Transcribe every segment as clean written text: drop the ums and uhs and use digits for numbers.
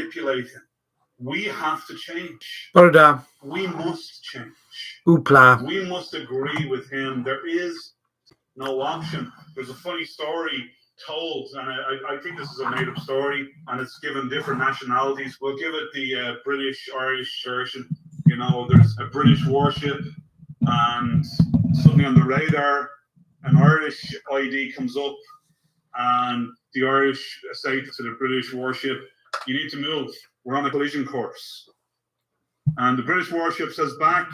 manipulate him. We have to change. Brother. We must change. Wpla. We must agree with him. There is no option. There's a funny story told, and I think this is a made-up story, and it's given different nationalities. We'll give it the British, Irish version. You know, there's a British warship, and suddenly on the radar, an Irish ID comes up, and the Irish say to the British warship, "You need to move. We're on a collision course." And the British warship says back,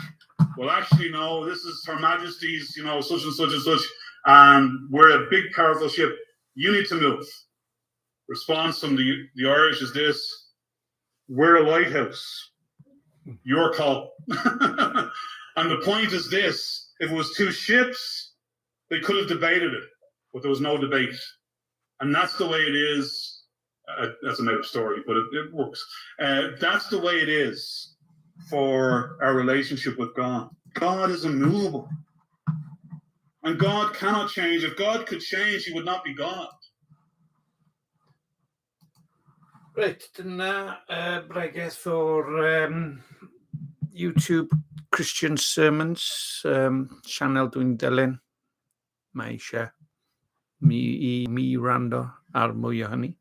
"Well, actually, no, this is Her Majesty's, you know, such and such and such, and we're a big, powerful ship. You need to move." Response from the Irish is this: "We're a lighthouse. Your call." And the point is this: if it was two ships, they could have debated it, but there was no debate. And that's the way it is. That's a made-up story, but it works. That's the way it is for our relationship with God. God is immovable. And God cannot change. If God could change, he would not be God. Right, dyna bregeth o'r YouTube Christian Sermons, channel dwi'n dilyn. Mae eisiau mi rando ar mwy o hynny.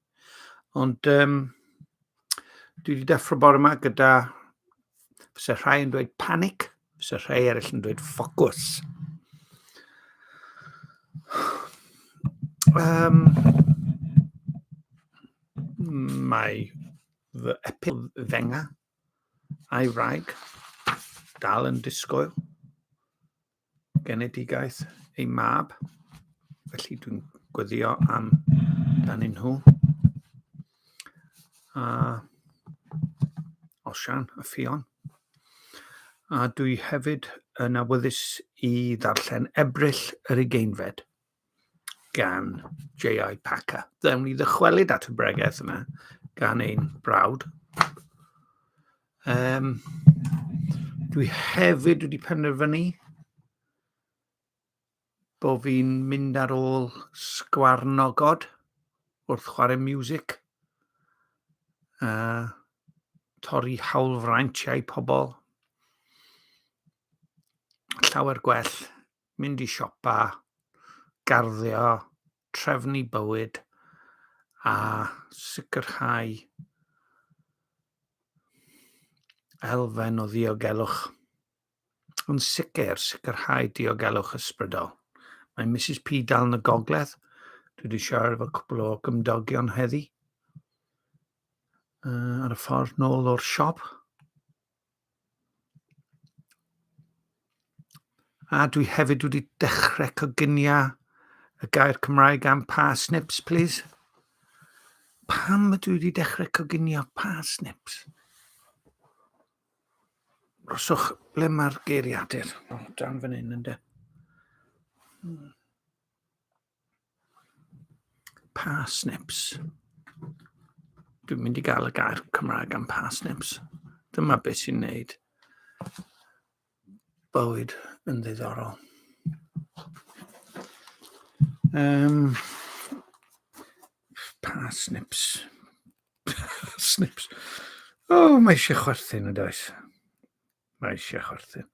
Ond dwi wedi deffro bore yma gyda, fysa rhai yn dweud panic, fysa rhai eraill yn dweud ffocws. Mae fy epil fenga a'i wraig dal yn disgwyl genedigaeth ei mab, felly dwi'n gweddio am dan nhw. A Osian a Ffion. A dwi hefyd yn awyddus i ddarllen Ebrill yr Ugeinfed gan J.I. Packer. Ddewn ni ddychwelyd at y bregeth yma gan ein brawd. Dwi hefyd wedi penderfynu bod fi'n mynd ar ôl sgwarnogod wrth chwarae miwsic, torri hawlfraintiau pobl, llawer gwell, mynd i siopa, garddio, trefnu bywyd a sicrhau elfen o ddiogelwch. Yn sicrhau diogelwch ysbrydol. Mae Mrs P dal yn y gogledd. Dwi wedi siarad efo cwbl o gymdogion heddi ar y ffordd nôl o'r siop. A dwi hefyd wedi dechrau coginio y gair Cymraeg am parsnips, please. Pam ydw i wedi dechrau coginio parsnips? Roswch ble mae'r geiriadur. Dan fan hyn ynde. Parsnips. Dwi'n mynd i gael y gair Cymraeg am parsnips. Dyma beth sy'n neud bywyd yn ddiddorol. Parsnips. Snips. O, mae eisiau chwerthin yn does. Mae eisiau chwerthin.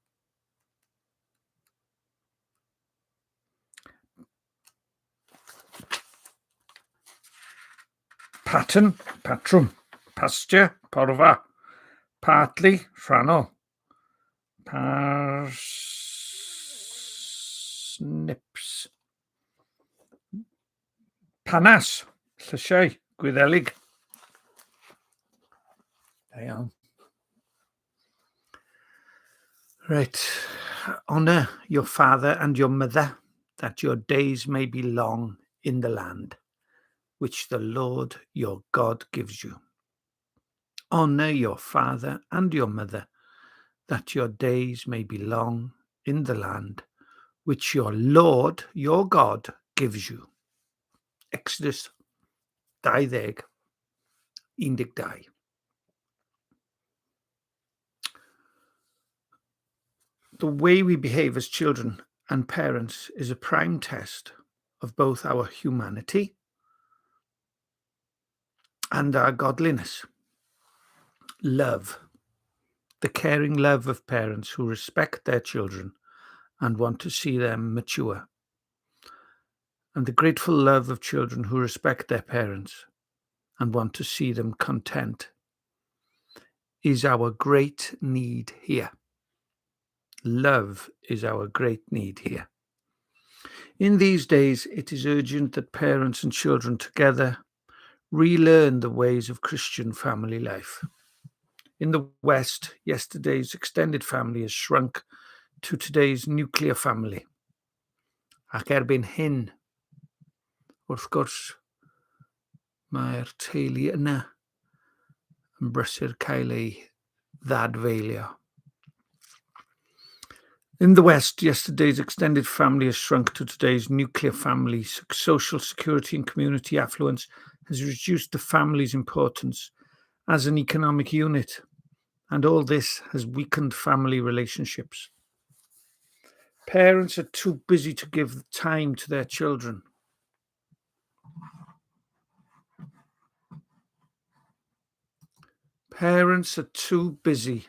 Pattern, patrwm, pasture, porfa, partly, rhannol, parsnips, panas, llysiau, gwyddelig. Da iawn. Right, honor your father and your mother, that your days may be long in the land which the Lord your God gives you. Honor your father and your mother, that your days may be long in the land which your Lord your God gives you. Exodus 20:12. The way we behave as children and parents is a prime test of both our humanity and our godliness. Love. The caring love of parents who respect their children and want to see them mature. And the grateful love of children who respect their parents and want to see them content is our great need here. Love is our great need here. In these days, it is urgent that parents and children together relearn the ways of Christian family life. In the West, yesterday's extended family has shrunk to today's nuclear family. Ac erbyn hyn, wrth gwrs, mae'r teulu yna yn brysur cael ei ddadfeilio. In the West, yesterday's extended family has shrunk to today's nuclear family. Social security and community affluence has reduced the family's importance as an economic unit, and all this has weakened family relationships. Parents are too busy to give time to their children. Parents are too busy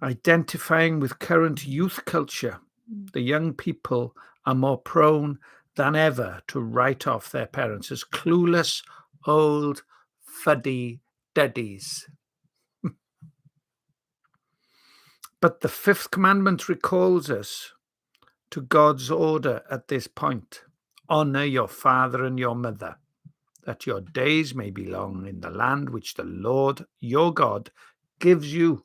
identifying with current youth culture. The young people are more prone than ever to write off their parents as clueless, old, fuddy-duddies. But the fifth commandment recalls us to God's order at this point. Honor your father and your mother, that your days may be long in the land which the Lord your God gives you.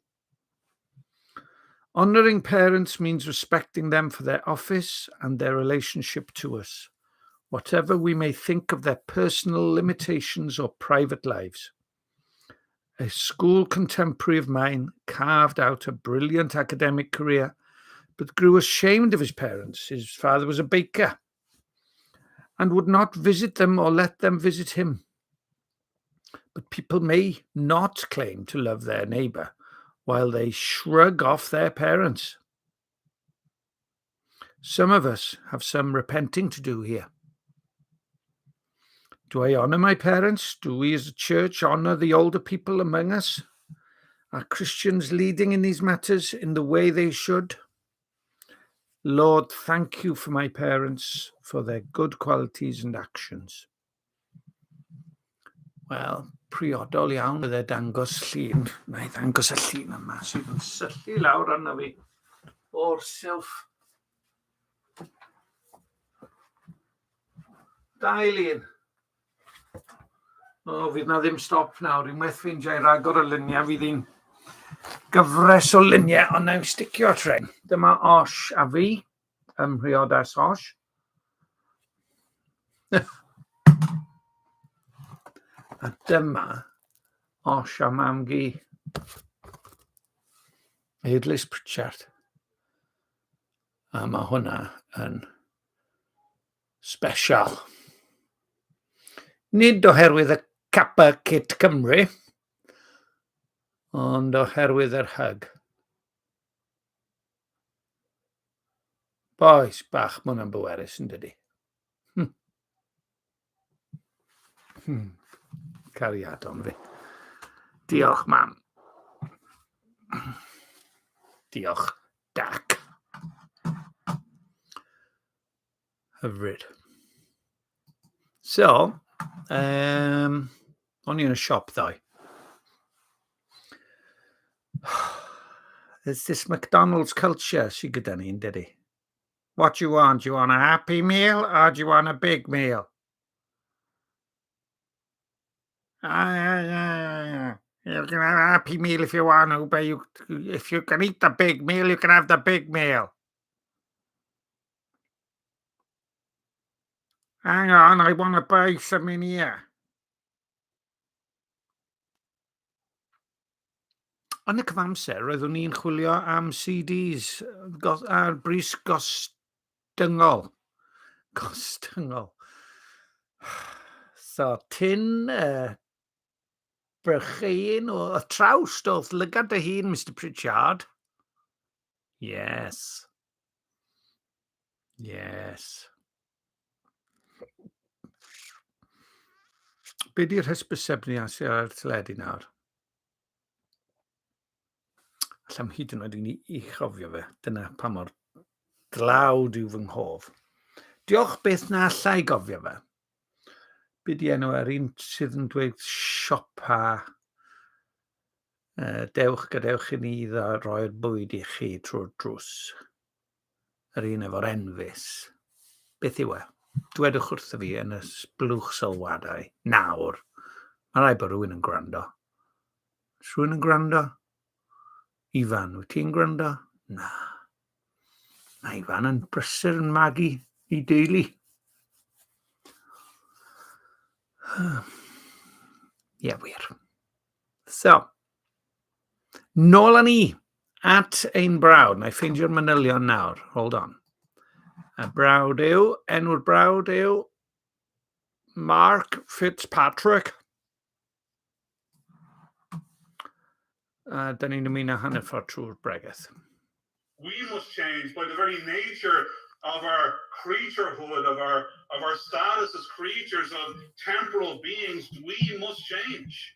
Honoring parents means respecting them for their office and their relationship to us, whatever we may think of their personal limitations or private lives. A school contemporary of mine carved out a brilliant academic career, but grew ashamed of his parents. His father was a baker and would not visit them or let them visit him. But people may not claim to love their neighbour while they shrug off their parents. Some of us have some repenting to do here. Do I honour my parents? Do we as a church honour the older people among us? Are Christians leading in these matters in the way they should? Lord, thank you for my parents, for their good qualities and actions. Wel, priodol iawn bydde dangos llun. Na i ddangos y llun yma sydd yn syllu lawr arno fi o'r silff. Dau lun. O, fydd na ddim stop nawr. Unwaith ffeindio i ragor o luniau, fydd hi'n gyfres o luniau, ond na'n sticio tren. Dyma Osh a fi, ymrhiodas Osh. A dyma Osh a mam gi, Eidlis Pritchard. A mae hwnna yn special. Nid oherwydd y capa Kit Cymru, ond oherwydd yr hug. Boes bach, mae hwnna'n bwerus yn dydi. Cariadon fi. Diolch, mam. Diolch, Dac. Hyfryd. So, o'n i yn y siop ddoe. There's this McDonald's culture sydd gyda ni, dydi? What do you want? Do you want a Happy Meal or do you want a big meal? Yeah. You can have a Happy Meal if you want to, but if you can eat the big meal, you can have the big meal. Hang on, I want to buy some in here. Yn y cyfamser, roeddwn ni'n chwilio am CDs ar bris gostyngol. Gostyngol. So, tin brychein o y trawst oedd lygad dy hun, Mr Pritchard. Yes. Yes. Be di'r hysbysebniad sydd ar teledu nawr? Llam hyd yn oed i chofio fe. Dyna pa mor dlawd yw fy nghof. Diolch beth na allai gofio fe. Be di enw yr un sydd yn dweud siopa dewch gadewch i ni roi'r bwyd i chi trwy'r drws. Yr un efo'r enfys. Beth yw e? Dwedwch wrtho fi yn y blwch sylwadau. Nawr. Mae rai bod rhywun yn gwrando. Is rhywun yn gwrando? Ifan, wyt ti'n gwrando? Na. Mae Ifan yn brysur yn magu i deulu. Ie, wir. So, nôl â ni at ein brawd. Na i ffeindio'r manylion nawr. Hold on. Y brawd yw, enw'r brawd yw Mark Fitzpatrick. Da ni'n ymuno hanner ffordd trwy'r bregeth. We must change by the very nature of our creaturehood, of our status as creatures, of temporal beings. We must change.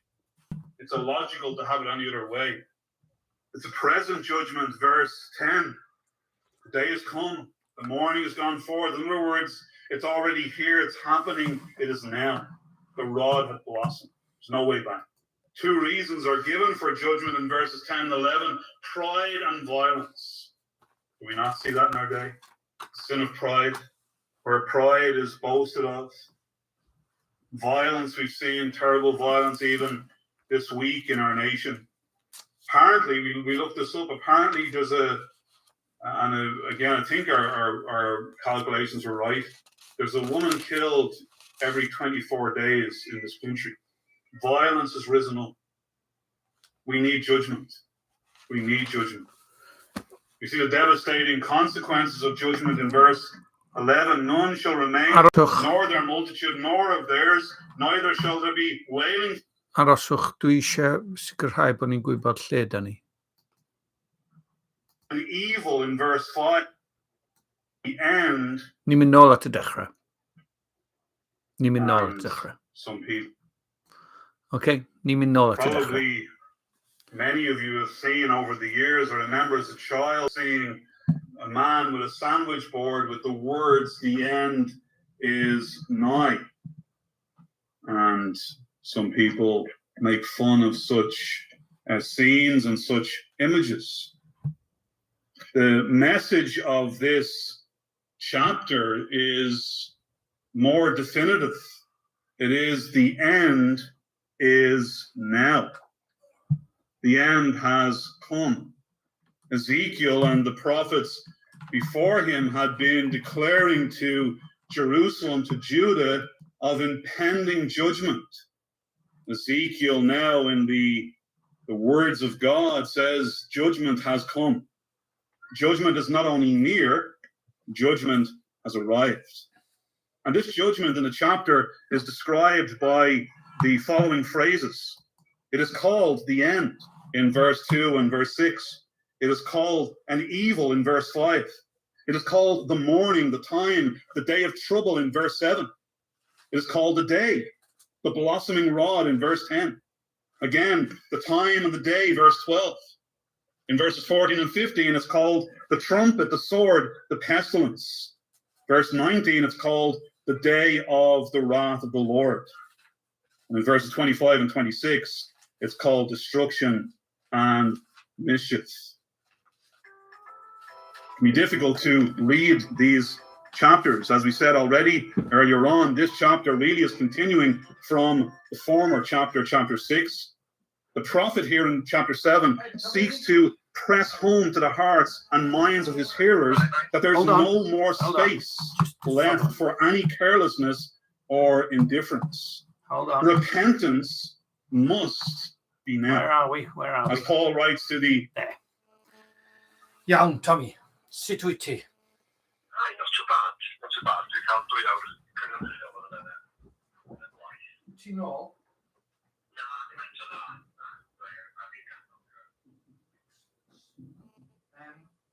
It's illogical to have it any other way. It's a present judgment, verse 10. The day has come. The morning has gone forth. In other words, it's already here. It's happening. It is now. The rod had blossomed. There's no way back. Two reasons are given for judgment in verses 10 and 11. Pride and violence. Do we not see that in our day? Sin of pride, where pride is boasted of. Violence, we've seen terrible violence even this week in our nation. Apparently, we looked this up, apparently there's again, I think our calculations were right. There's a woman killed every 24 days in this country. Violence has risen up. We need judgment. We need judgment. You see the devastating consequences of judgment in verse 11. None shall remain, nor their multitude, nor of theirs, neither shall there be wailing. Aroswch, dwi eisiau sicrhau bod ni'n gwybod lle da ni. And evil in verse 5. The end. Ni'n mynd nôl at y dechrau. Ni'n mynd nôl at y dechrau. Some people. Okay, ni'n mynd nôl at y dechrau. Probably many of you have seen over the years, or remember as a child seeing a man with a sandwich board with the words, "The end is nigh." And some people make fun of such scenes and such images. The message of this chapter is more definitive. It is the end is now. The end has come. Ezekiel and the prophets before him had been declaring to Jerusalem, to Judah, of impending judgment. Ezekiel now, in the words of God, says judgment has come. Judgment is not only near, judgment has arrived. And this judgment in the chapter is described by the following phrases. It is called the end in verse 2 and verse 6. It is called an evil in verse 5. It is called the morning, the time, the day of trouble in verse 7. It is called the day, the blossoming rod in verse 10. Again, the time and the day, verse 12. In verses 14 and 15, it's called the trumpet, the sword, the pestilence. Verse 19, it's called the day of the wrath of the Lord. And in verses 25 and 26, it's called destruction and mischief. It can be difficult to read these chapters. As we said already earlier on, this chapter really is continuing from the former chapter, chapter 6. The prophet here in chapter 7 seeks to press home to the hearts and minds of his hearers that there's no more space left for any carelessness or indifference. Repentance must be now. Where are we? As Paul writes to the... There. Iawn, Tommy. Sut wyt ti? Not too bad. Dwi'n cael 2 awr Ti'n nôl?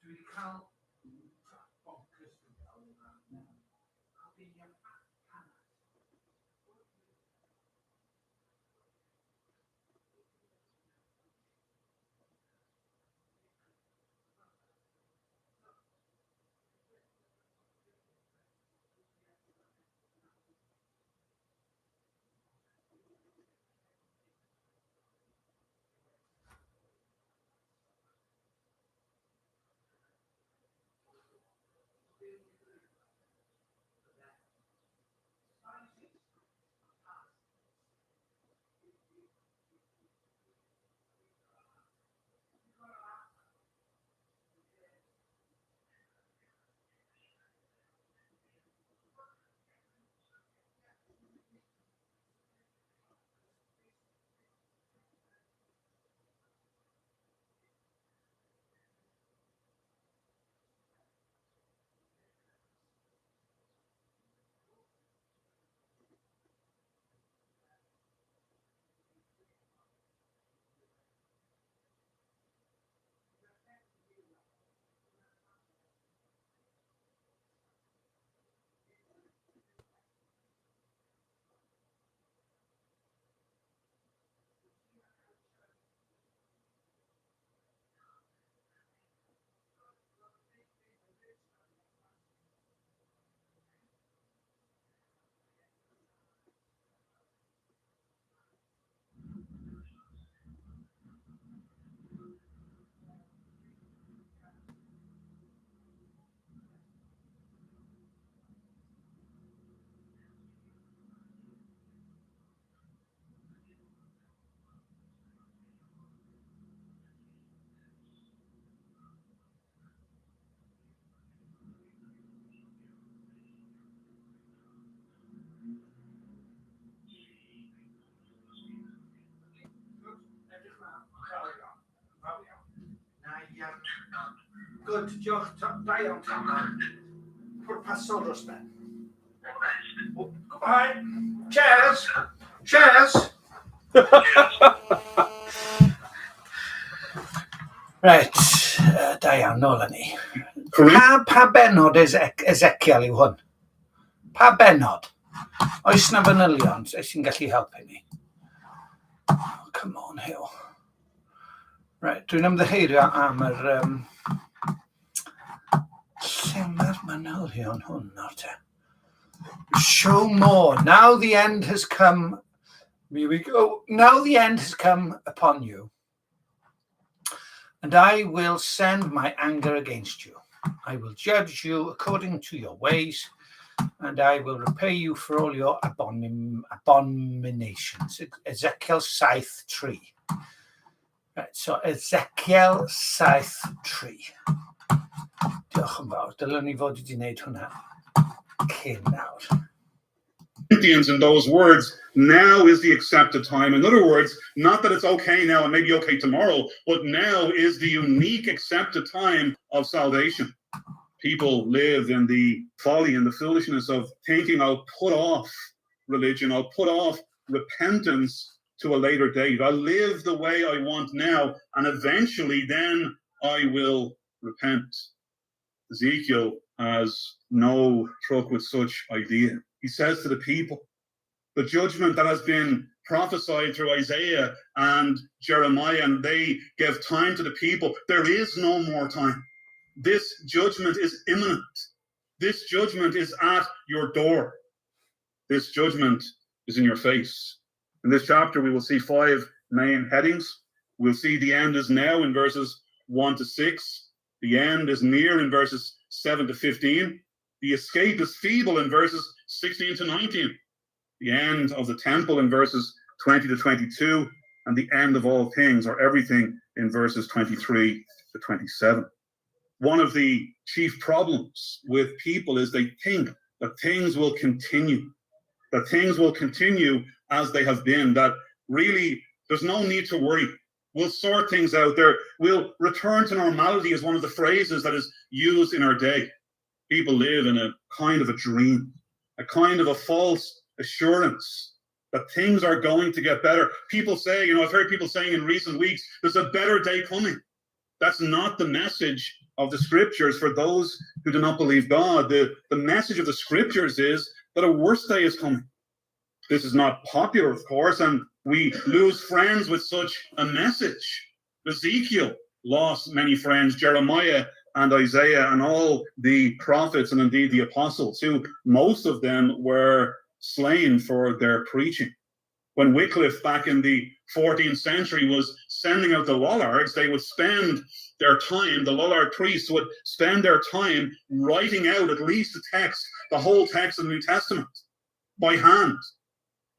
Dwi wedi cael... good. Diolch. Da iawn. Pwrpas dros ben. Goodbye. Cheers. Cheers. Right. Da iawn, nôl â ni. Pa benod eseciel yw hwn? Pa benod? Oes na fanylion sy'n gallu helpu ni? Oh, come on, Hill. Right, dwi'n ymddiheurio am yr... lle mae'r manylion hwn nawr te? Show more. Now the end has come. Here we go. Now the end has come upon you. And I will send my anger against you. I will judge you according to your ways, and I will repay you for all your abominations. Ezekiel 7:3. Right, so Ezekiel 7:3. Diolch yn fawr. Dylwn ni fod wedi wneud hwnna cyn nawr. Corinthians in those words, now is the accepted time. In other words, not that it's okay now and maybe okay tomorrow, but now is the unique accepted time of salvation. People live in the folly and the foolishness of thinking, I'll put off religion, I'll put off repentance to a later date. I'll live the way I want now, and eventually then I will repent. Ezekiel has no truck with such idea. He says to the people, the judgment that has been prophesied through Isaiah and Jeremiah, and they give time to the people, there is no more time. This judgment is imminent. This judgment is at your door. This judgment is in your face. In this chapter, we will see 5 main headings. We'll see the end is now in verses 1 to 6. The end is near in verses 7 to 15. The escape is feeble in verses 16 to 19. The end of the temple in verses 20 to 22. And the end of all things, or everything, in verses 23 to 27. One of the chief problems with people is they think that things will continue. That things will continue as they have been. That really, there's no need to worry. We'll sort things out there. We'll return to normality is one of the phrases that is used in our day. People live in a kind of a dream, a kind of a false assurance that things are going to get better. People say, I've heard people saying in recent weeks, there's a better day coming. That's not the message of the scriptures for those who do not believe God. The message of the scriptures is that a worse day is coming. This is not popular, of course, and we lose friends with such a message. Ezekiel lost many friends, Jeremiah and Isaiah and all the prophets and indeed the apostles, who most of them were slain for their preaching. When Wycliffe back in the 14th century was sending out the Lollards, they would spend their time, the Lollard priests would spend their time writing out at least the text, the whole text of the New Testament by hand.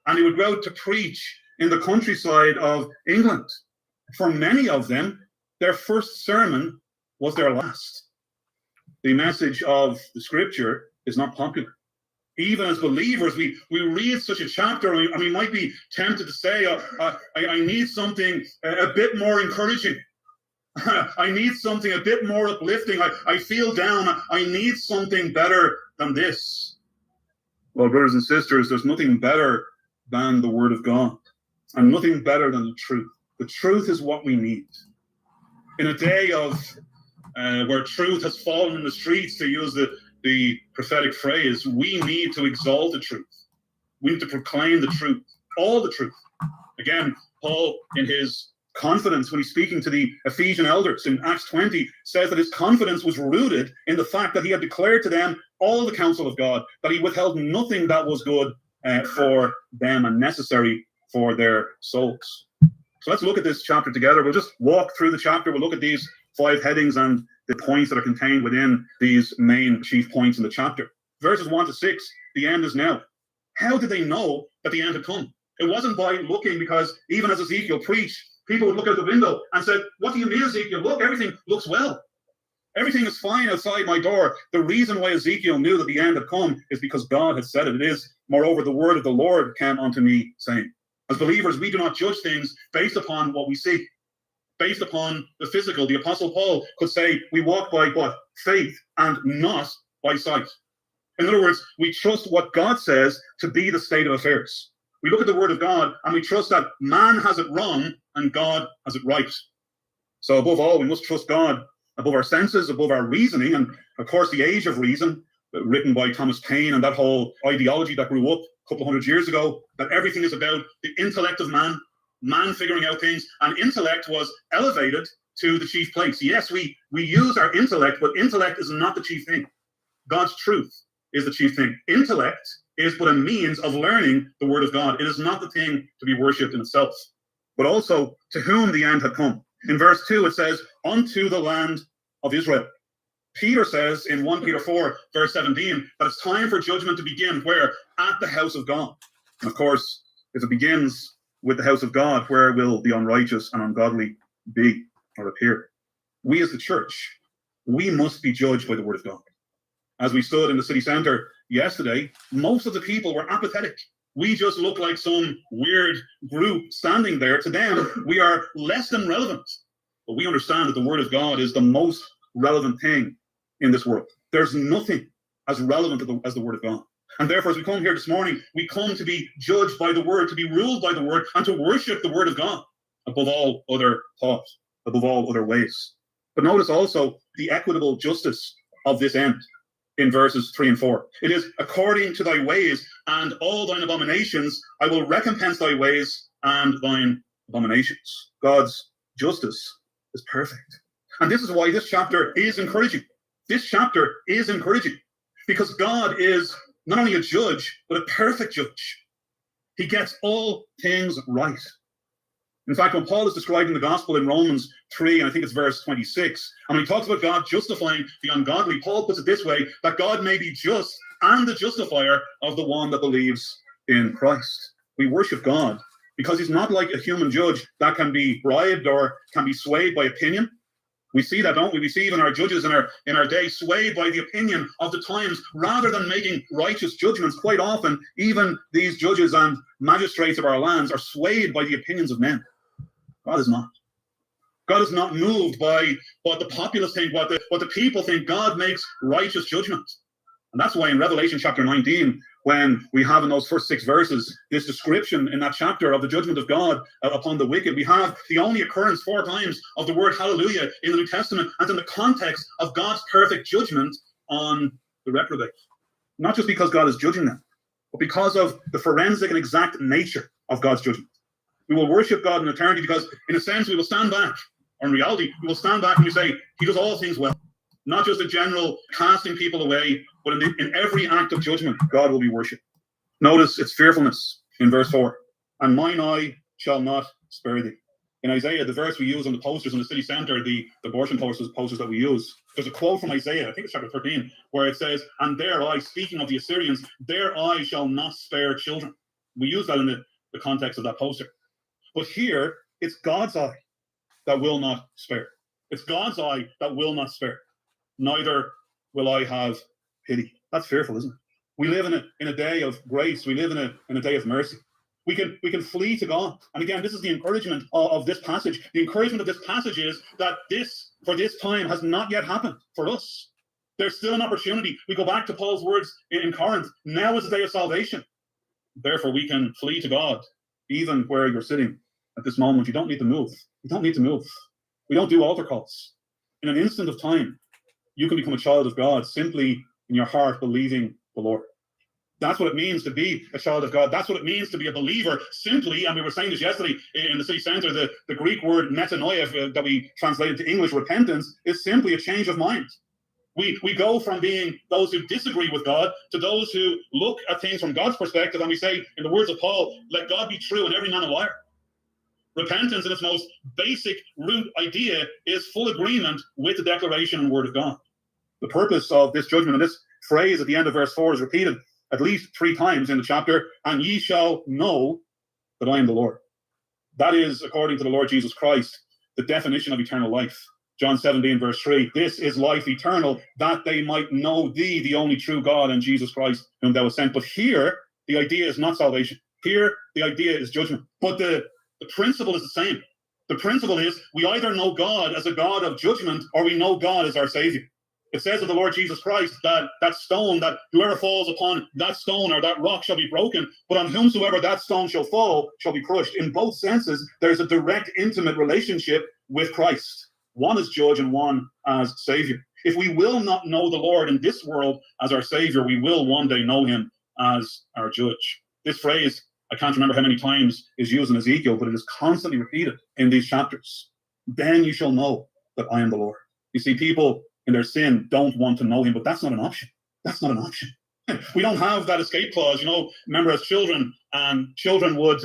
And he would go out to preach in the countryside of England. For many of them, their first sermon was their last. The message of the scripture is not popular. Even as believers, we read such a chapter and we might be tempted to say, I need something a bit more encouraging. I need something a bit more uplifting. I feel down. I need something better than this. Well, brothers and sisters, there's nothing better than the Word of God, and nothing better than the truth. The truth is what we need. In a day of where truth has fallen in the streets, to use the prophetic phrase, we need to exalt the truth. We need to proclaim the truth, all the truth. Again, Paul, in his confidence when he's speaking to the Ephesian elders in Acts 20, says that his confidence was rooted in the fact that he had declared to them all the counsel of God, that he withheld nothing that was good for them and necessary for their souls. So let's look at this chapter together. We'll just walk through the chapter. We'll look at these 5 headings and the points that are contained within these main chief points in the chapter. Verses 1 to 6, the end is now. How did they know that the end had come? It wasn't by looking, because even as Ezekiel preached, people would look out the window and said, what do you mean, Ezekiel? Look, everything looks well. Everything is fine outside my door. The reason why Ezekiel knew that the end had come is because God had said it. It is, moreover, the word of the Lord came unto me, saying. As believers, we do not judge things based upon what we see. based upon the physical. The Apostle Paul could say, we walk by what? Faith and not by sight. In other words, we trust what God says to be the state of affairs. We look at the word of God and we trust that man has it wrong and God has it right. So above all, we must trust God above our senses, above our reasoning. And of course, the Age of Reason, written by Thomas Paine, and that whole ideology that grew up a couple of hundred years ago, that everything is about the intellect of man, man figuring out things, and intellect was elevated to the chief place. Yes, we use our intellect, but intellect is not the chief thing. God's truth is the chief thing. Intellect is but a means of learning the word of God. It is not the thing to be worshipped in itself, but also to whom the end had come. In verse 2, it says, unto the land of Israel. Peter says in 1 Peter 4, verse 17, that it's time for judgment to begin. Where? At the house of God. And of course, if it begins with the house of God, where will the unrighteous and ungodly be or appear? We as the church, we must be judged by the word of God. As we stood in the city center yesterday, most of the people were apathetic. We just look like some weird group standing there. To them, we are less than relevant. But we understand that the word of God is the most relevant thing in this world. There's nothing as relevant as the word of God. And therefore, as we come here this morning, we come to be judged by the word, to be ruled by the word, and to worship the word of God above all other thoughts, above all other ways. But notice also the equitable justice of this end in verses 3 and 4. It is according to thy ways and all thine abominations, I will recompense thy ways and thine abominations. God's justice is perfect. And this is why this chapter is encouraging. This chapter is encouraging because God is not only a judge, but a perfect judge. He gets all things right. In fact, when Paul is describing the gospel in Romans 3, and I think it's verse 26, and when he talks about God justifying the ungodly, Paul puts it this way, that God may be just and the justifier of the one that believes in Christ. We worship God because he's not like a human judge that can be bribed or can be swayed by opinion. We see that, don't we? We see even our judges in our day swayed by the opinion of the times rather than making righteous judgments. Quite often, even these judges and magistrates of our lands are swayed by the opinions of men. God is not. God is not moved by what the populace think, what the people think. God makes righteous judgments. And that's why in Revelation chapter 19, when we have in those first 6 verses, this description in that chapter of the judgment of God upon the wicked, we have the only occurrence 4 times of the word hallelujah in the New Testament, and in the context of God's perfect judgment on the reprobate. Not just because God is judging them, but because of the forensic and exact nature of God's judgment. We will worship God in eternity because, in a sense, we will stand back, or in reality, we will stand back and we say, he does all things well. Not just a general casting people away, but in every act of judgment, God will be worshipped. Notice its fearfulness in verse 4. And mine eye shall not spare thee. In Isaiah, the verse we use on the posters in the city center, the abortion posters that we use, there's a quote from Isaiah, I think it's chapter 13, where it says, and their eye, speaking of the Assyrians, their eye shall not spare children. We use that in the context of that poster. But here, it's God's eye that will not spare. It's God's eye that will not spare. Neither will I have pity. That's fearful, isn't it? We live in a day of grace. We live in a day of mercy. We can flee to God. And again, this is the encouragement of this passage. The encouragement of this passage is that for this time has not yet happened for us. There's still an opportunity. We go back to Paul's words in Corinth. Now is the day of salvation. Therefore, we can flee to God, even where you're sitting at this moment. You don't need to move. You don't need to move. We don't do altar calls. In an instant of time, you can become a child of God simply in your heart believing the Lord. That's what it means to be a child of God. That's what it means to be a believer simply, and we were saying this yesterday in the city center, the Greek word metanoia that we translated to English, repentance, is simply a change of mind. We go from being those who disagree with God to those who look at things from God's perspective, and we say, in the words of Paul, let God be true and every man a liar. Repentance in its most basic root idea is full agreement with the declaration and word of God. The purpose of this judgment, and this phrase at the end of verse 4 is repeated at least 3 times in the chapter, and ye shall know that I am the Lord. That is, according to the Lord Jesus Christ, the definition of eternal life. John 17, verse 3, this is life eternal, that they might know thee, the only true God, and Jesus Christ, whom thou hast sent. But here, the idea is not salvation. Here, the idea is judgment. But the principle is the same. The principle is we either know God as a God of judgment or we know God as our Savior. It says of the Lord Jesus Christ that that stone, that whoever falls upon that stone or that rock shall be broken, but on whomsoever that stone shall fall shall be crushed. In both senses, there's a direct, intimate relationship with Christ. One as judge and one as Savior. If we will not know the Lord in this world as our Savior, we will one day know him as our judge. This phrase, I can't remember how many times, is used in Ezekiel, but it is constantly repeated in these chapters. Then you shall know that I am the Lord. You see, people in their sin don't want to know him, but that's not an option. That's not an option. We don't have that escape clause. You know, remember as children, children would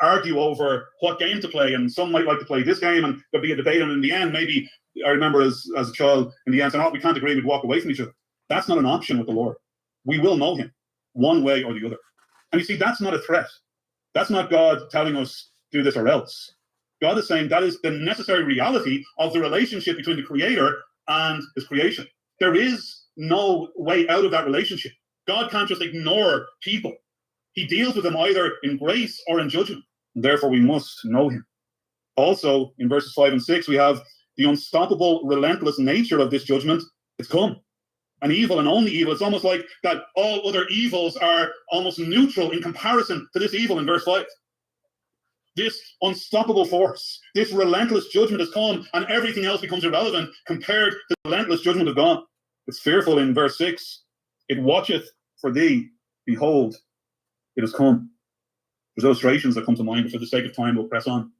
argue over what game to play, and some might like to play this game, and there'd be a debate, and in the end, maybe, I remember as a child, in the end, saying, oh, we can't agree, we'd walk away from each other. That's not an option with the Lord. We will know him one way or the other. And you see, that's not a threat. That's not God telling us do this or else. God is saying that is the necessary reality of the relationship between the Creator and his creation. There is no way out of that relationship. God can't just ignore people. He deals with them either in grace or in judgment. And therefore, we must know him. Also, in verses 5 and 6, we have the unstoppable, relentless nature of this judgment. It's come. An evil and only evil. It's almost like that all other evils are almost neutral in comparison to this evil in verse 5. This unstoppable force, this relentless judgment has come, and everything else becomes irrelevant compared to the relentless judgment of God. It's fearful in verse 6. It watcheth for thee, behold, it has come. There's illustrations that come to mind, but for the sake of time, we'll press on.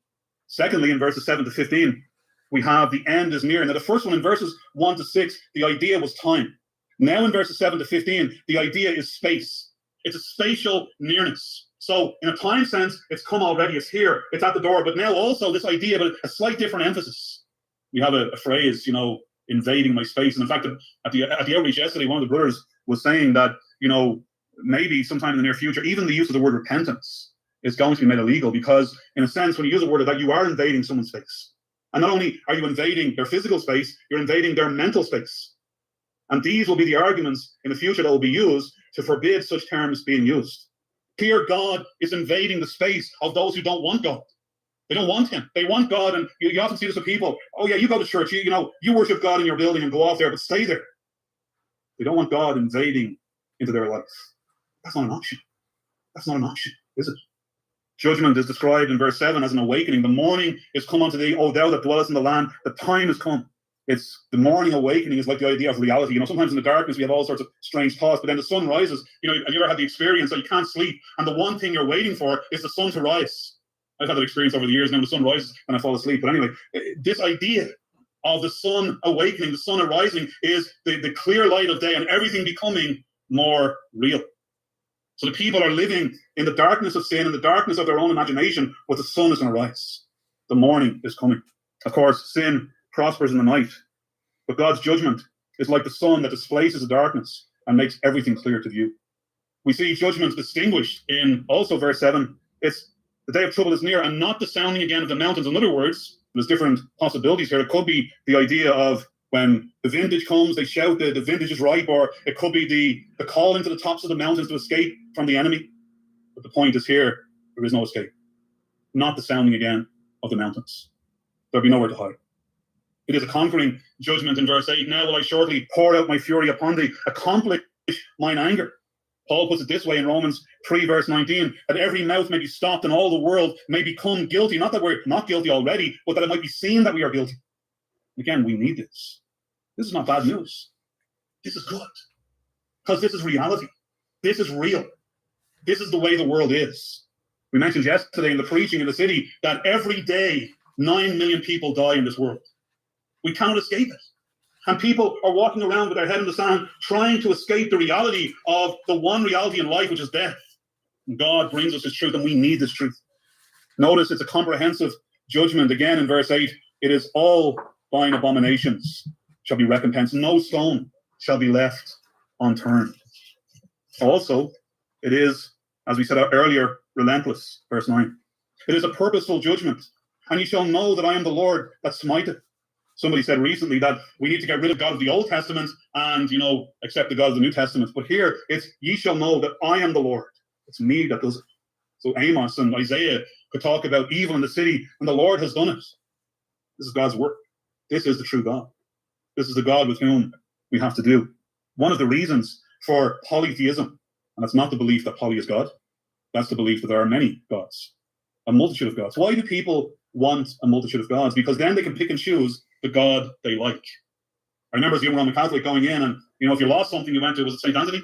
Secondly, in verses 7 to 15, we have the end is near. Now, the first one in verses 1 to 6, the idea was time. Now, in verses 7 to 15, the idea is space. It's a spatial nearness. So, in a time sense, it's come already, it's here, it's at the door. But now also this idea, but a slight different emphasis. We have a phrase, you know, invading my space. And in fact, at the outreach yesterday, one of the brothers was saying that, you know, maybe sometime in the near future, even the use of the word repentance is going to be made illegal, because in a sense, when you use a word of that, you are invading someone's space. And not only are you invading their physical space, you're invading their mental space. And these will be the arguments in the future that will be used to forbid such terms being used. Here, God is invading the space of those who don't want God. They don't want him. They want God, and you often see this with people. Oh yeah, you go to church, you worship God in your building and go off there, but stay there. They don't want God invading into their life. That's not an option. That's not an option, is it? Judgment is described in verse 7 as an awakening. The morning is come unto thee, O thou that dwellest in the land. The time is come. It's the morning awakening is like the idea of reality. You know, sometimes in the darkness we have all sorts of strange thoughts, but then the sun rises. You know, have you ever had the experience that you can't sleep, and the one thing you're waiting for is the sun to rise? I've had that experience over the years. Now the sun rises and I fall asleep. But anyway, this idea of the sun awakening, the sun arising, is the clear light of day and everything becoming more real. So the people are living in the darkness of sin, in the darkness of their own imagination, but the sun is going to rise. The morning is coming. Of course, sin prospers in the night, but God's judgment is like the sun that displaces the darkness and makes everything clear to view. We see judgment distinguished in also verse 7. It's the day of trouble is near, and not the sounding again of the mountains. In other words, there's different possibilities here. It could be the idea of when the vintage comes, they shout the vintage is ripe, or it could be the call into the tops of the mountains to escape from the enemy. But the point is here, there is no escape. Not the sounding again of the mountains. There'll be nowhere to hide. It is a conquering judgment in verse 8. Now will I shortly pour out my fury upon thee, accomplish mine anger. Paul puts it this way in Romans 3 verse 19, that every mouth may be stopped and all the world may become guilty. Not that we're not guilty already, but that it might be seen that we are guilty. Again, we need this. This is not bad news. This is good. Because this is reality. This is real. This is the way the world is. We mentioned yesterday in the preaching in the city that every day 9 million people die in this world. We cannot escape it. And people are walking around with their head in the sand, trying to escape the reality of the one reality in life, which is death. And God brings us this truth, and we need this truth. Notice it's a comprehensive judgment. Again, in verse 8, it is all thine abominations shall be recompensed. No stone shall be left unturned. Also, it is, as we said earlier, relentless. Verse 9. It is a purposeful judgment. And ye shall know that I am the Lord that smiteth. Somebody said recently that we need to get rid of God of the Old Testament and, accept the God of the New Testament. But here, it's ye shall know that I am the Lord. It's me that does it. So Amos and Isaiah could talk about evil in the city, and the Lord has done it. This is God's work. This is the true God. This is the God with whom we have to do. One of the reasons for polytheism, and it's not the belief that poly is God, that's the belief that there are many gods, a multitude of gods. Why do people want a multitude of gods? Because then they can pick and choose the God they like. I remember as a young Roman Catholic going in and, if you lost something, you went to, was it St. Anthony?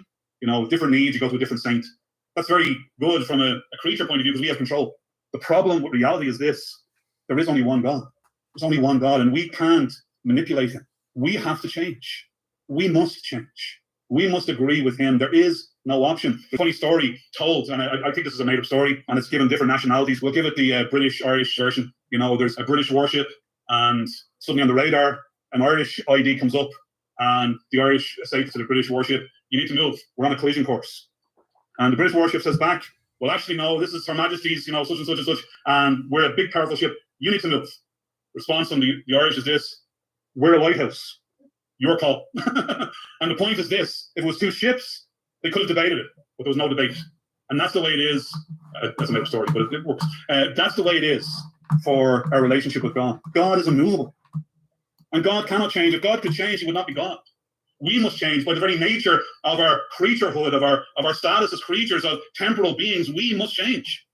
Different needs, you go to a different saint. That's very good from a creature point of view because we have control. The problem with reality is this: there is only one God. There's only one God, and we can't manipulate him. We have to change. We must change. We must agree with him. There is no option. A funny story told, and I think this is a made-up story, and it's given different nationalities. We'll give it the British-Irish version. There's a British warship, and suddenly on the radar, an Irish ID comes up, and the Irish say to the British warship, "You need to move. We're on a collision course." And the British warship says back, "Well, actually, no, this is Her Majesty's, such and such and such, and we're a big, powerful ship. You need to move." Response from the Irish is this: "We're a lighthouse. Your call." And the point is this: if it was two ships, they could have debated it, but there was no debate. And that's the way it is. That's another story, but it works. That's the way it is for our relationship with God. God is immovable. And God cannot change. If God could change, he would not be God. We must change by the very nature of our creaturehood, of our status as creatures, of temporal beings. We must change.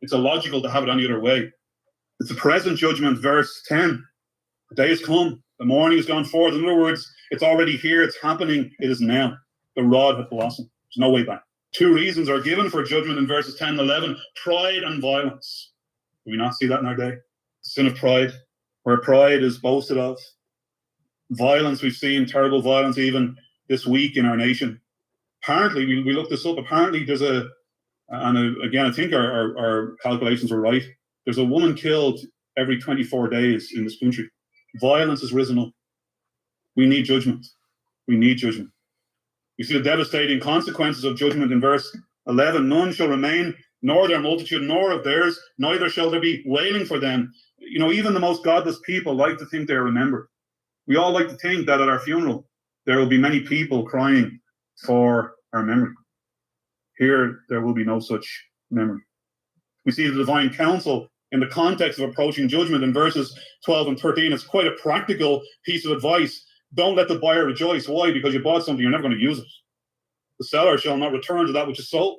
It's illogical to have it any other way. It's a present judgment, verse 10. The day has come. The morning has gone forth. In other words, it's already here. It's happening. It is now. The rod hath blossomed. There's no way back. Two reasons are given for judgment in verses 10 and 11. Pride and violence. Do we not see that in our day? Sin of pride, where pride is boasted of. Violence, we've seen terrible violence even this week in our nation. Apparently, we looked this up. Apparently, there's again, I think our calculations were right. There's a woman killed every 24 days in this country. Violence has risen up. We need judgment. We need judgment. You see the devastating consequences of judgment in verse 11. None shall remain, nor their multitude, nor of theirs, neither shall there be wailing for them. Even the most godless people like to think they're remembered. We all like to think that at our funeral, there will be many people crying for our memory. Here, there will be no such memory. We see the divine counsel in the context of approaching judgment in verses 12 and 13. It's quite a practical piece of advice. Don't let the buyer rejoice. Why? Because you bought something, you're never going to use it. The seller shall not return to that which is sold.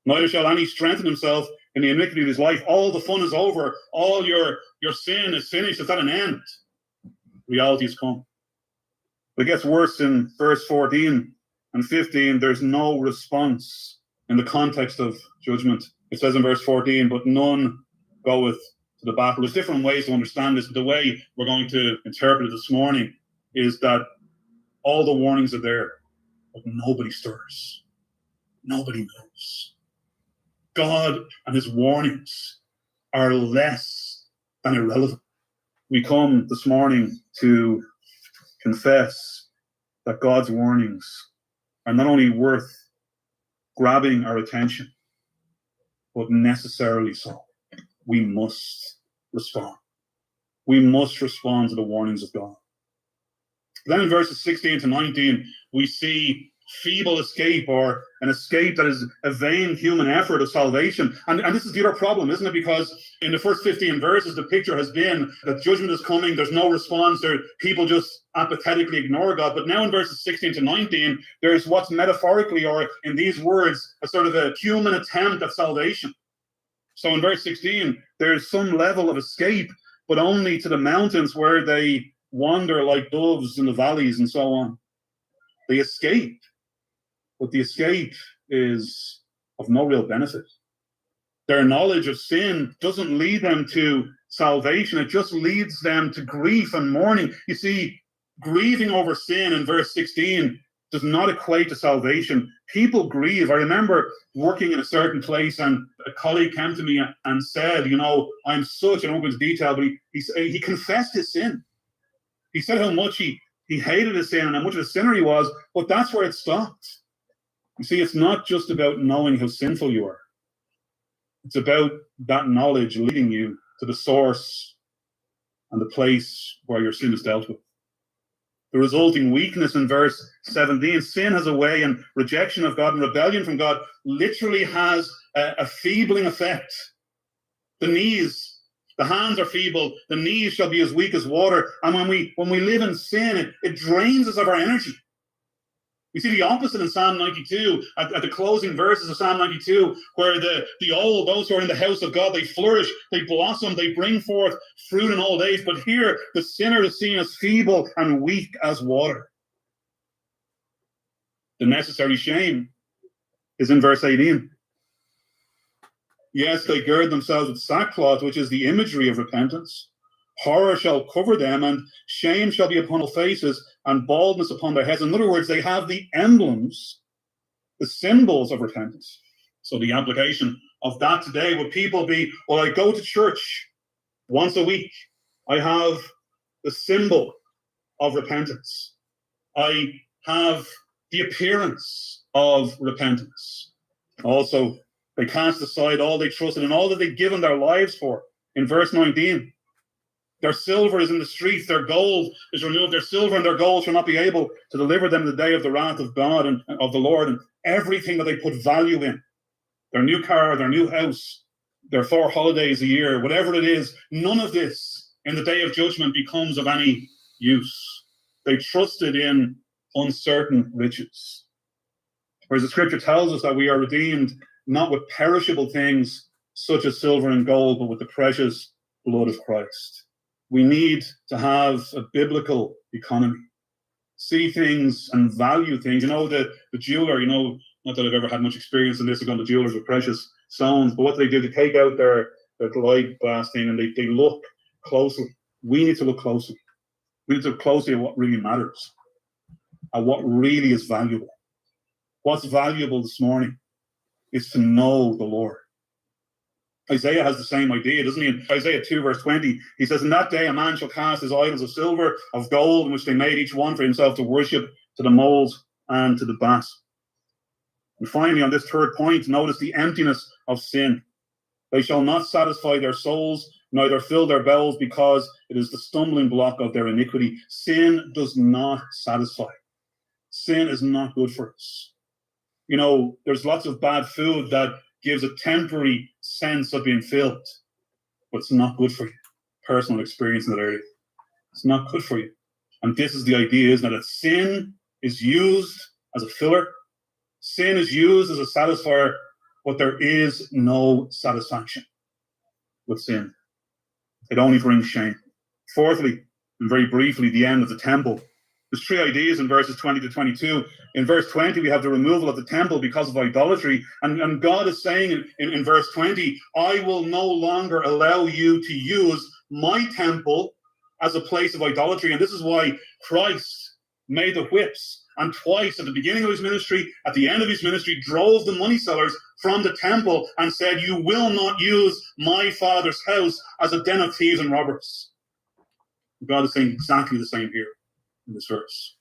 Neither shall any strengthen himself in the iniquity of his life. All the fun is over. All your sin is finished. It's at an end. Reality has come. But it gets worse in verse 14 and 15. There's no response in the context of judgment. It says in verse 14, but none goeth to the battle. There's different ways to understand this, but the way we're going to interpret it this morning is that all the warnings are there, but nobody stirs. Nobody moves. God and his warnings are less than irrelevant. We come this morning to confess that God's warnings are not only worth grabbing our attention, but necessarily so. We must respond. We must respond to the warnings of God. Then in verses 16 to 19, we see feeble escape, or an escape that is a vain human effort of salvation. And this is the other problem, isn't it? Because in the first 15 verses, the picture has been that judgment is coming. There's no response. People just apathetically ignore God. But now in verses 16 to 19, there's what's metaphorically, or in these words, a sort of a human attempt at salvation. So in verse 16, there's some level of escape, but only to the mountains where they wander like doves in the valleys and so on. They escape, but the escape is of no real benefit. Their knowledge of sin doesn't lead them to salvation. It just leads them to grief and mourning. You see, grieving over sin in verse 16 does not equate to salvation. People grieve. I remember working in a certain place, and a colleague came to me and said, I'm such, I don't go into detail, but he confessed his sin. He said how much he hated his sin and how much of a sinner he was, but that's where it stopped. You see, it's not just about knowing how sinful you are. It's about that knowledge leading you to the source and the place where your sin is dealt with. The resulting weakness in verse 17, sin has a way, and rejection of God and rebellion from God literally has a feebling effect. The knees, the hands are feeble, the knees shall be as weak as water. And when we live in sin, it drains us of our energy. We see the opposite in Psalm 92, at the closing verses of Psalm 92, where the old, those who are in the house of God, they flourish, they blossom, they bring forth fruit in old age. But here, the sinner is seen as feeble and weak as water. The necessary shame is in verse 18. Yes, they gird themselves with sackcloth, which is the imagery of repentance. Horror shall cover them, and shame shall be upon their faces, and baldness upon their heads. In other words, they have the emblems, the symbols of repentance. So the application of that today would people be, well, I go to church once a week. I have the symbol of repentance. I have the appearance of repentance. Also, they cast aside all they trusted and all that they've given their lives for. In verse 19, their silver is in the streets, their gold is removed. Their silver and their gold shall not be able to deliver them in the day of the wrath of God and of the Lord, and everything that they put value in, their new car, their new house, their 4 holidays a year, whatever it is, none of this in the day of judgment becomes of any use. They trusted in uncertain riches. Whereas the scripture tells us that we are redeemed not with perishable things such as silver and gold, but with the precious blood of Christ. We need to have a biblical economy. See things and value things. You know, the jeweler, not that I've ever had much experience in this, I've gone to jewelers with precious stones, but what do? They take out their light glass thing and they look closely. We need to look closely. We need to look closely at what really matters, at what really is valuable. What's valuable this morning is to know the Lord. Isaiah has the same idea, doesn't he? In Isaiah 2, verse 20, he says, in that day a man shall cast his idols of silver, of gold, in which they made each one for himself to worship, to the moles and to the bat. And finally, on this third point, notice the emptiness of sin. They shall not satisfy their souls, neither fill their bells, because it is the stumbling block of their iniquity. Sin does not satisfy. Sin is not good for us. There's lots of bad food that gives a temporary sense of being filled, but it's not good for you. Personal experience in that area. It's not good for you. And this is the idea, isn't it? That sin is used as a filler. Sin is used as a satisfier, but there is no satisfaction with sin. It only brings shame. Fourthly, and very briefly, the end of the temple. There's 3 ideas in verses 20 to 22. In verse 20, we have the removal of the temple because of idolatry. And God is saying in verse 20, I will no longer allow you to use my temple as a place of idolatry. And this is why Christ made the whips. And twice at the beginning of his ministry, at the end of his ministry, drove the money sellers from the temple and said, you will not use my Father's house as a den of thieves and robbers. God is saying exactly the same here in this verse.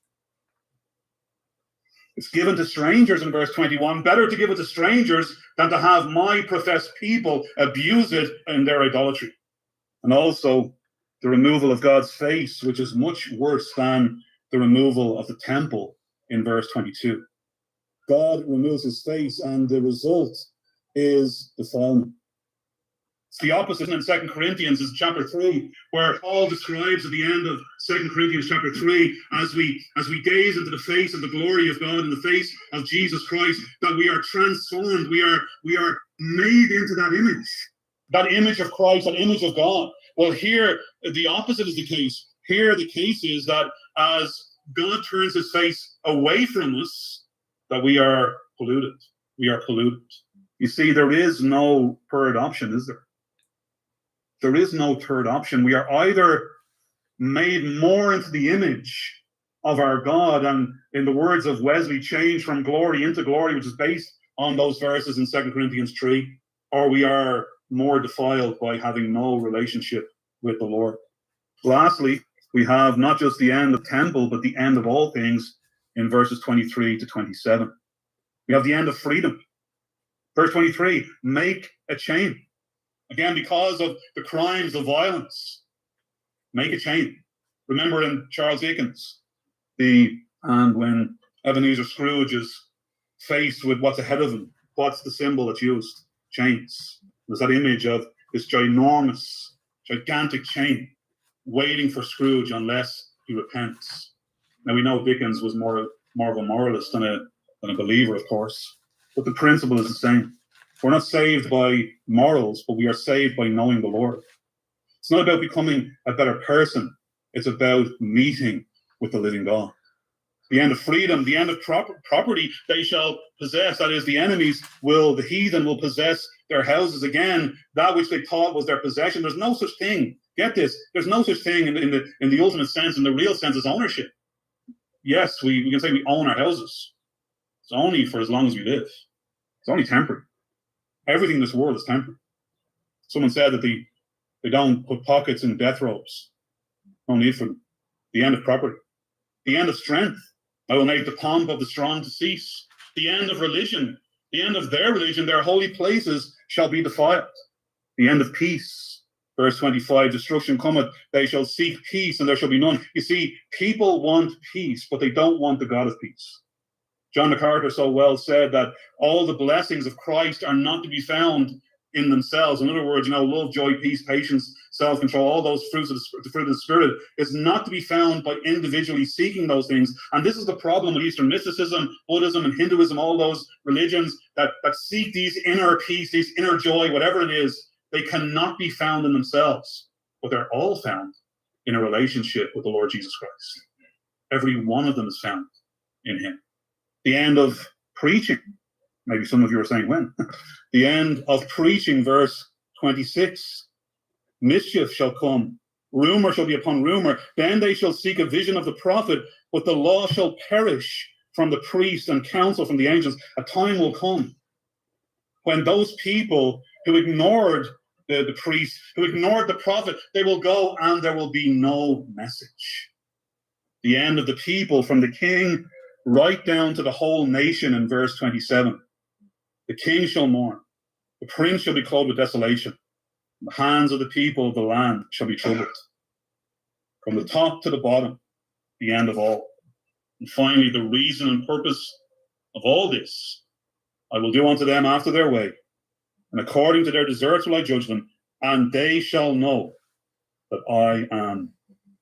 It's given to strangers in verse 21. Better to give it to strangers than to have my professed people abuse it in their idolatry. And also the removal of God's face, which is much worse than the removal of the temple in verse 22. God removes his face, and the result is defilement. It's the opposite in 2 Corinthians, is chapter 3, where Paul describes at the end of 2 Corinthians chapter 3, as we gaze into the face of the glory of God in the face of Jesus Christ, that we are transformed, we are made into that image of Christ, that image of God. Well, here the opposite is the case. Here the case is that as God turns his face away from us, that we are polluted. We are polluted. You see, there is no third option, is there? There is no third option. We are either made more into the image of our God, and in the words of Wesley, changed from glory into glory, which is based on those verses in 2 Corinthians 3, or we are more defiled by having no relationship with the Lord. Lastly, we have not just the end of the temple, but the end of all things in verses 23 to 27. We have the end of freedom. Verse 23, make a chain. Again, because of the crimes of violence, make a chain. Remember in Charles Dickens, And when Ebenezer Scrooge is faced with what's ahead of him, what's the symbol that's used? Chains. There's that image of this ginormous, gigantic chain waiting for Scrooge unless he repents. Now we know Dickens was more of a moralist than a believer, of course, but the principle is the same. We're not saved by morals, but we are saved by knowing the Lord. It's not about becoming a better person. It's about meeting with the living God. The end of freedom, the end of property they shall possess. That is, the heathen will possess their houses again, that which they thought was their possession. There's no such thing. Get this. There's no such thing in the ultimate sense, in the real sense, as ownership. Yes, we can say we own our houses. It's only for as long as we live. It's only temporary. Everything in this world is temporary. Someone said that they don't put pockets in death robes. No need for them. The end of property. The end of strength. I will make the pomp of the strong to cease. The end of religion. The end of their religion. Their holy places shall be defiled. The end of peace. Verse 25, destruction cometh. They shall seek peace, and there shall be none. You see, people want peace, but they don't want the God of peace. John MacArthur so well said that all the blessings of Christ are not to be found in themselves. In other words, love, joy, peace, patience, self-control, all those fruits of the fruit of the Spirit is not to be found by individually seeking those things. And this is the problem with Eastern mysticism, Buddhism, and Hinduism, all those religions that seek these inner peace, these inner joy, whatever it is. They cannot be found in themselves, but they're all found in a relationship with the Lord Jesus Christ. Every one of them is found in him. The end of preaching. Maybe some of you are saying when. The end of preaching, verse 26. Mischief shall come. Rumor shall be upon rumor. Then they shall seek a vision of the prophet, but the law shall perish from the priest and counsel from the angels. A time will come when those people who ignored the priest, who ignored the prophet, they will go and there will be no message. The end of the people, from the king right down to the whole nation, in verse 27. The king shall mourn. The prince shall be clothed with desolation. The hands of the people of the land shall be troubled. From the top to the bottom, the end of all. And finally, the reason and purpose of all this, I will do unto them after their way, and according to their deserts will I judge them, and they shall know that I am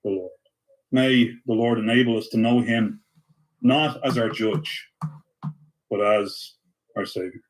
the Lord. May the Lord enable us to know him, not as our judge, but as our Savior.